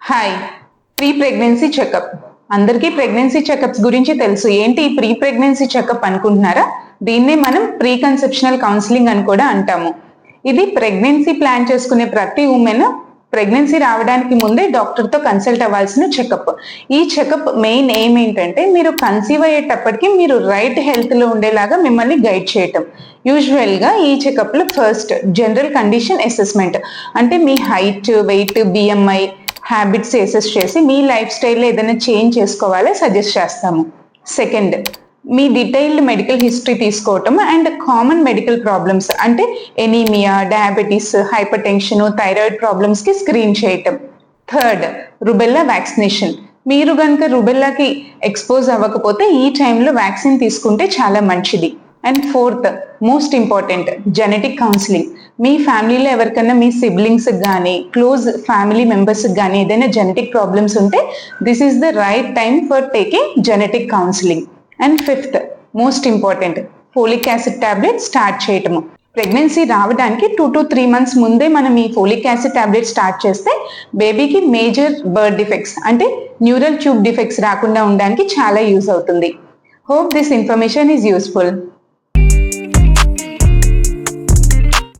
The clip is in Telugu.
హాయ్. Pre pregnancy checkup. అందరికీ ప్రెగ్నెన్సీ చెకప్స్ గురించి తెలుసు. ఏంటి ఈ ప్రీ ప్రెగ్నెన్సీ చెకప్ అనుకుంటున్నారా? దీన్నే మనం ప్రీ కన్సెప్షనల్ కౌన్సిలింగ్ అని కూడా అంటాము. ఇది ప్రెగ్నెన్సీ ప్లాన్ చేసుకునే ప్రతి ఉమెన్ ప్రెగ్నెన్సీ రావడానికి ముందే డాక్టర్తో కన్సల్ట్ అవ్వాల్సిన చెకప్. ఈ చెకప్ మెయిన్ ఎయిమ్ ఏంటంటే మీరు కన్సీవ్ అయ్యేటప్పటికి మీరు రైట్ హెల్త్ లో ఉండేలాగా మిమ్మల్ని గైడ్ చేయటం. యూజువల్ గా ఈ చెకప్ లో ఫస్ట్ జనరల్ కండిషన్ అసెస్మెంట్, అంటే మీ height, weight, BMI, habits assess చేసి మీ లైఫ్ స్టైల్లో ఏదైనా చేంజ్ చేసుకోవాలో సజెస్ట్ చేస్తాము. సెకండ్, మీ డీటెయిల్డ్ మెడికల్ హిస్టరీ తీసుకోవటం అండ్ కామన్ మెడికల్ ప్రాబ్లమ్స్ అంటే anaemia, diabetes, hypertension, thyroid problems కి స్క్రీన్ చేయటం. Third, rubella vaccination. మీరు కనుక రుబెల్లాకి ఎక్స్పోజ్ అవ్వకపోతే ఈ టైంలో వ్యాక్సిన్ తీసుకుంటే చాలా మంచిది. And fourth, most important, genetic counselling. మీ ఫ్యామిలీలో ఎవరికైనా మీ సిబ్లింగ్స్ కానీ క్లోజ్ ఫ్యామిలీ మెంబర్స్ కానీ ఏదైనా జెనెటిక్ ప్రాబ్లమ్స్ ఉంటే this is the right time for taking genetic counselling. And fifth, most important, folic acid tablet start చేయటము. ప్రెగ్నెన్సీ రావడానికి 2 to 3 months ముందే మనం ఈ ఫోలిక్ యాసిడ్ టాబ్లెట్ స్టార్ట్ చేస్తే బేబీకి మేజర్ బర్త్ డిఫెక్ట్స్ అంటే న్యూరల్ ట్యూబ్ డిఫెక్ట్స్ రాకుండా ఉండడానికి చాలా యూజ్ అవుతుంది. Hope this information is useful.